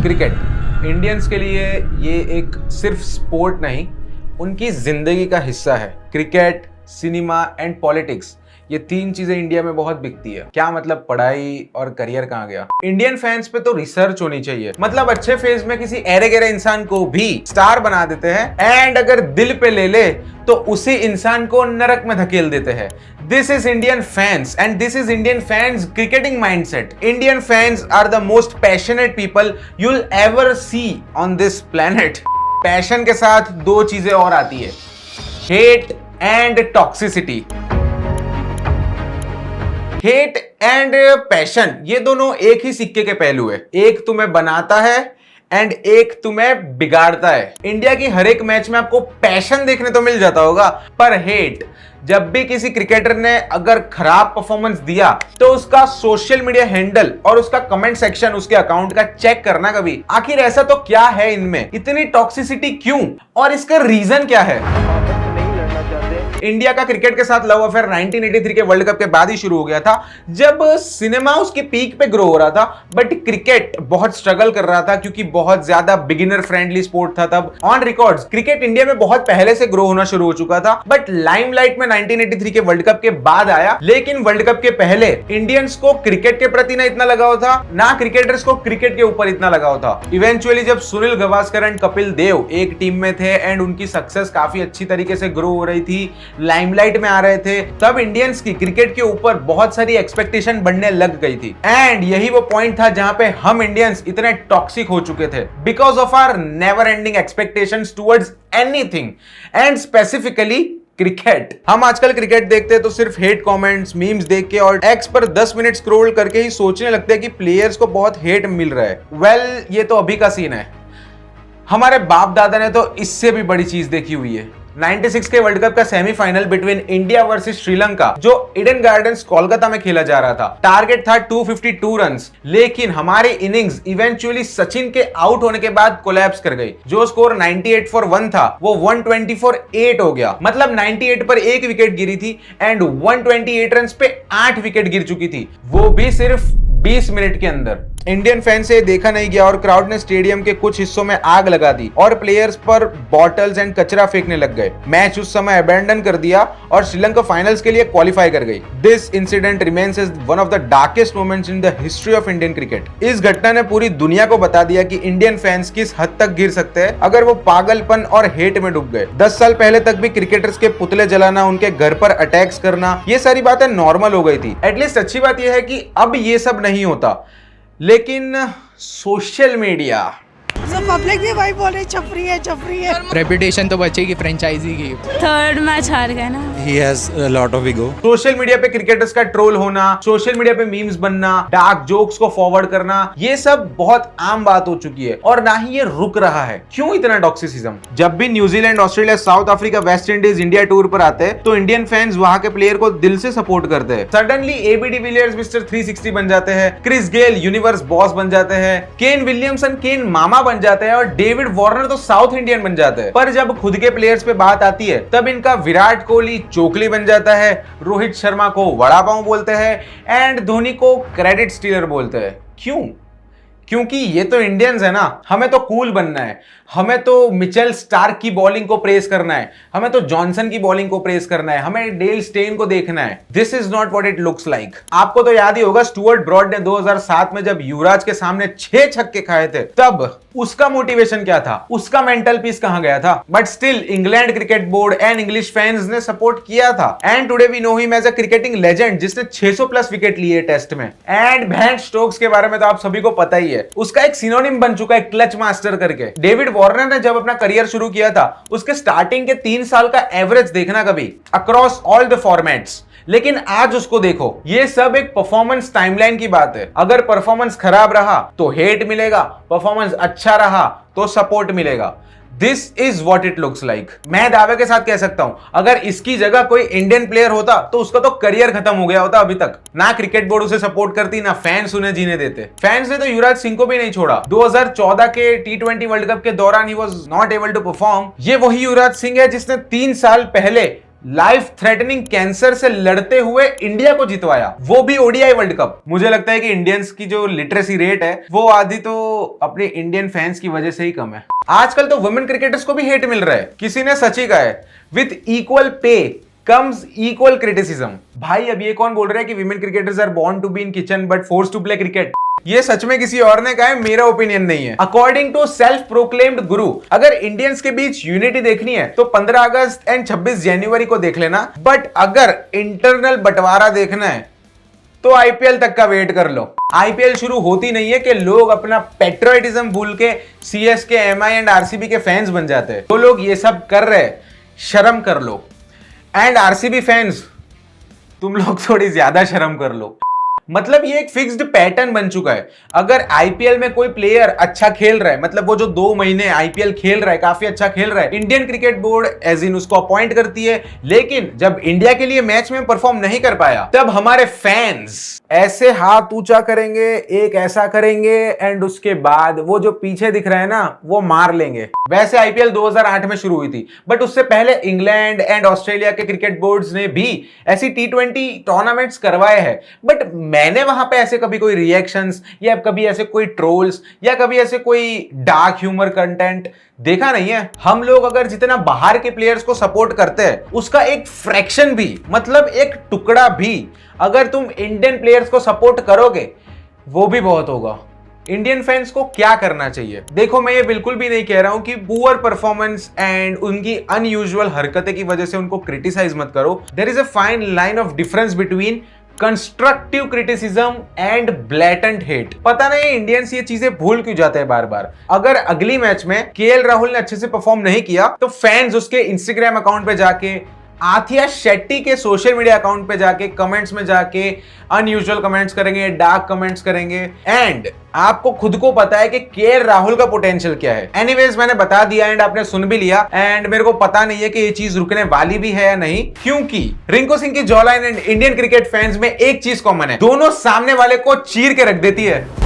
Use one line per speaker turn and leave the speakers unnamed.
Cricket Indians के लिए ये एक सिर्फ स्पोर्ट नहीं, उनकी जिंदगी का हिस्सा है। क्रिकेट, सिनेमा एंड पॉलिटिक्स, ये तीन चीजें इंडिया में बहुत बिकती है। क्या मतलब पढ़ाई और करियर कहाँ गया? इंडियन फैंस पे तो रिसर्च होनी चाहिए। मतलब अच्छे फेज में किसी एरे गेरे इंसान को भी स्टार बना देते हैं एंड अगर दिल पे ले ले तो उसी इंसान को नरक में धकेल देते हैं। This is Indian fans and this is Indian fans cricketing mindset. Indian fans are the most passionate people you will ever see on this planet. Passion के साथ दो चीजें और आती है, hate and toxicity. Hate and passion, ये दोनों एक ही सिक्के के पहलू है। एक तुम्हें बनाता है एंड एक तुम्हें बिगाड़ता है। इंडिया की हर एक मैच में आपको पैशन देखने तो मिल जाता होगा, पर हेट, जब भी किसी क्रिकेटर ने अगर खराब परफॉर्मेंस दिया तो उसका सोशल मीडिया हैंडल और उसका कमेंट सेक्शन, उसके अकाउंट का चेक करना कभी। आखिर ऐसा तो क्या है इनमें, इतनी टॉक्सिसिटी क्यों और इसका रीजन क्या है? इंडिया का क्रिकेट के साथ लव अफेयर 1983 के वर्ल्ड कप के बाद ही शुरू हो गया था, जब सिनेमा उसके पीक पे ग्रो हो रहा था, बट क्रिकेट बहुत स्ट्रगल कर रहा था क्योंकि बहुत ज्यादा बिगिनर फ्रेंडली स्पोर्ट था तब। ऑन रिकॉर्ड्स क्रिकेट इंडिया में बहुत पहले से ग्रो होना शुरू हो चुका था, बट लाइमलाइट में 1983 के वर्ल्ड कप के बाद आया। लेकिन वर्ल्ड कप के पहले इंडियंस को क्रिकेट के प्रति ना इतना लगाव था, ना क्रिकेटर्स को क्रिकेट के ऊपर इतना लगाव था। इवेंचुअली जब सुनील गावस्कर एंड कपिल देव एक टीम में थे एंड उनकी सक्सेस काफी अच्छी तरीके से ग्रो हो रही थी, लाइमलाइट में आ रहे थे, तब इंडियंस की क्रिकेट के ऊपर बहुत सारी एक्सपेक्टेशन बढ़ने लग गई थी। एंड यही वो पॉइंट था जहां पे हम इंडियंस इतने टॉक्सिक हो चुके थे because of our never ending expectations towards anything and specifically cricket. हम आजकल क्रिकेट देखते हैं तो सिर्फ हेट कमेंट्स, मीम्स देख के और एक्स पर 10 मिनट स्क्रॉल करके ही सोचने लगते हैं कि प्लेयर्स को बहुत हेट मिल रहा है। वेल, ये तो अभी का सीन है। हमारे बाप दादा ने तो इससे भी बड़ी चीज देखी हुई है। 96 के वर्ल्ड कप का semifinal between India versus Sri Lanka जो ईडन गार्डन्स कोलकाता में खेला जा रहा था। टारगेट था 252 रन्स, लेकिन हमारी इनिंग्स इवेंचुअली सचिन के आउट होने के बाद कोलैप्स कर गई। जो स्कोर 98 फॉर 1 था वो 120 फॉर 8 हो गया। मतलब 98 पर एक विकेट गिरी थी एंड 128 रन्स पे 8 विकेट गिर चुकी थी, वो भी सिर्फ 20 मिनट के अंदर। इंडियन फैन से देखा नहीं गया और क्राउड ने स्टेडियम के कुछ हिस्सों में आग लगा दी और प्लेयर्स पर बॉटल्स एंड कचरा फेंकने लग गए। मैच उस समय अबैंडन कर दिया और श्रीलंका फाइनल्स के लिए क्वालिफाई कर गई। This incident remains as one of the darkest moments in the history of Indian cricket. इस घटना ने पूरी दुनिया को बता दिया कि इंडियन फैंस किस हद तक गिर सकते हैं अगर वो पागलपन और हेट में डूब गए। 10 साल पहले तक भी क्रिकेटर्स के पुतले जलाना, उनके घर पर अटैक्स करना, ये सारी बातें नॉर्मल हो गई थी। एटलीस्ट अच्छी बात यह है कि अब ये सब नहीं होता। लेकिन सोशल मीडिया,
पब्लिक भी वही बोल रही छपरी है।
रेपुटेशन तो बचेगी फ्रेंचाइजी की।
थर्ड मैच हार गए ना।
He has a lot of ego.
Social media पे क्रिकेटर्स का ट्रोल होना, सोशल मीडिया पे मीम्स बनना, डार्क जोक्स को फॉरवर्ड करना, ये सब बहुत आम बात हो चुकी है और ना ही ये रुक रहा है। क्यों इतना टॉक्सिसिज्म? जब भी New Zealand, Australia, south Africa, West Indies, India tour पर आते हैं तो इंडियन फैंस वहां के प्लेयर को दिल से सपोर्ट करते हैं। सडनली एबी डिविलियर्स मिस्टर 360 बन जाते हैं, क्रिस गेल यूनिवर्स बॉस बन जाते हैं, केन विलियमसन केन मामा बन जाते हैं और डेविड वार्नर तो साउथ इंडियन बन जाते हैं। पर जब खुद के प्लेयर्स पे बात आती है तब इनका विराट कोहली चोकली बन जाता है, रोहित शर्मा को वड़ा पाव बोलते हैं एंड धोनी को क्रेडिट स्टीलर बोलते हैं। क्यों? क्योंकि ये तो इंडियंस है ना। हमें तो कूल बनना है, हमें तो मिचेल स्टार्क की बॉलिंग को प्रेस करना है, हमें तो जॉनसन की बॉलिंग को प्रेस करना है, हमें डेल स्टेन को देखना है। This is not what it looks like. आपको तो याद ही होगा स्टुअर्ट ब्रॉड ने 2007 में जब युवराज के सामने 6 छक्के खाए थे, तब उसका मोटिवेशन क्या था, उसका मेंटल पीस कहां गया था? But still England cricket board and English fans ने सपोर्ट किया था and today we know him as a cricketing legend जिसने 600 प्लस विकेट लिए टेस्ट में। एंड बेन स्टोक्स के बारे में तो आप सभी को पता ही है, उसका एक सिनोनिम बन चुका है क्लच मास्टर करके। डेविड वार्नर ने जब अपना करियर शुरू किया था उसके स्टार्टिंग के 3 साल का एवरेज देखना कभी अक्रॉस ऑल द फॉर्मेट्स, लेकिन आज उसको देखो। ये सब एक परफॉर्मेंस टाइमलाइन की बात है। अगर परफॉर्मेंस खराब रहा तो हेट मिलेगा, परफॉर्मेंस अच्छा रहा तो सपोर्ट मिलेगा। This is what it looks like. मैं दावे के साथ कह सकता हूं अगर इसकी जगह कोई इंडियन प्लेयर होता तो उसका तो करियर खत्म हो गया होता अभी तक। ना क्रिकेट बोर्ड उसे सपोर्ट करती, ना फैंस उन्हें जीने देते। फैंस ने तो युवराज सिंह को भी नहीं छोड़ा। 2014 के T20 वर्ल्ड कप के दौरान ही was not able to perform. ये वही युवराज सिंह है जिसने 3 साल पहले लाइफ थ्रेटनिंग कैंसर से लड़ते हुए इंडिया को जितवाया, वो भी ओडीआई वर्ल्ड कप। मुझे लगता है कि इंडियंस की जो लिटरेसी रेट है वो आधी तो अपने इंडियन फैंस की वजह से ही कम है। आजकल तो वुमेन क्रिकेटर्स को भी हेट मिल रहा है। किसी ने सच ही कहा है, with equal pay comes equal criticism. भाई अब ये कौन बोल रहा है कि women cricketers are born to be in kitchen but force to play cricket? ये सच में किसी और ने कहा है, मेरा ओपिनियन नहीं है। अकॉर्डिंग टू सेल्फ प्रोक्लेम्ड गुरु, अगर इंडियंस के बीच यूनिटी देखनी है तो 15 अगस्त एंड 26 जनवरी को देख लेना, बट अगर इंटरनल बंटवारा देखना है तो आईपीएल तक का वेट कर लो। आईपीएल शुरू होती नहीं है कि लोग अपना पेट्रोटिज्म भूल के सीएसके, एमआई एंड आरसीबी के फैंस बन जाते हैं। तो लोग ये सब कर रहे, शर्म कर लो। एंड आरसीबी फैंस, तुम लोग थोड़ी ज्यादा शर्म कर लो। मतलब ये एक फिक्स्ड पैटर्न बन चुका है। अगर आईपीएल में कोई प्लेयर अच्छा खेल रहा है, मतलब वो जो 2 महीने आईपीएल खेल रहा है, काफी अच्छा खेल रहा है, Indian cricket board as in उसको अपॉइंट करती है। लेकिन जब इंडिया के लिए मैच में परफॉर्म नहीं कर पाया, तब हमारे फैंस ऐसे हाथ ऊंचा करेंगे, एक ऐसा करेंगे, एंड उसके बाद वो जो पीछे दिख रहा है ना, वो मार लेंगे। वैसे आईपीएल 2008 में शुरू हुई थी, बट उससे पहले इंग्लैंड एंड ऑस्ट्रेलिया के क्रिकेट बोर्ड्स ने भी ऐसी T20 टूर्नामेंट्स करवाए हैं। बट मैंने वहां पे ऐसे कभी कोई रिएक्शंस या कभी ऐसे कोई ट्रोल्स या कभी ऐसे कोई डार्क ह्यूमर कंटेंट देखा नहीं है। हम लोग अगर जितना बाहर के प्लेयर्स को सपोर्ट करते हैं, उसका एक फ्रैक्शन भी, मतलब एक टुकड़ा भी अगर तुम इंडियन प्लेयर्स को सपोर्ट करोगे, वो भी बहुत होगा। इंडियन फैंस को क्या करना चाहिए? देखो, मैं ये बिल्कुल भी नहीं कह रहा हूं कि पुअर परफॉर्मेंस एंड उनकी अनयूजुअल हरकतें की वजह से उनको क्रिटिसाइज मत करो। There is a fine line of difference between constructive criticism and blatant hate. पता नहीं इंडियंस ये चीजें भूल क्यों जाते हैं बार बार। अगर अगली मैच में केएल राहुल ने अच्छे से परफॉर्म नहीं किया तो फैंस उसके इंस्टाग्राम अकाउंट पे जाके, आथिया शेट्टी के सोशल मीडिया अकाउंट पे जाके, कमेंट्स में जाके अनयूजुअल कमेंट्स करेंगे, डार्क कमेंट्स करेंगे। एंड आपको खुद को पता है कि केएल राहुल का पोटेंशियल क्या है। एनीवेज, मैंने बता दिया एंड आपने सुन भी लिया, एंड मेरे को पता नहीं है कि ये चीज रुकने वाली भी है या नहीं, क्योंकि रिंकू सिंह की jawline and Indian cricket fans में एक चीज कॉमन है, दोनों सामने वाले को चीर के रख देती है।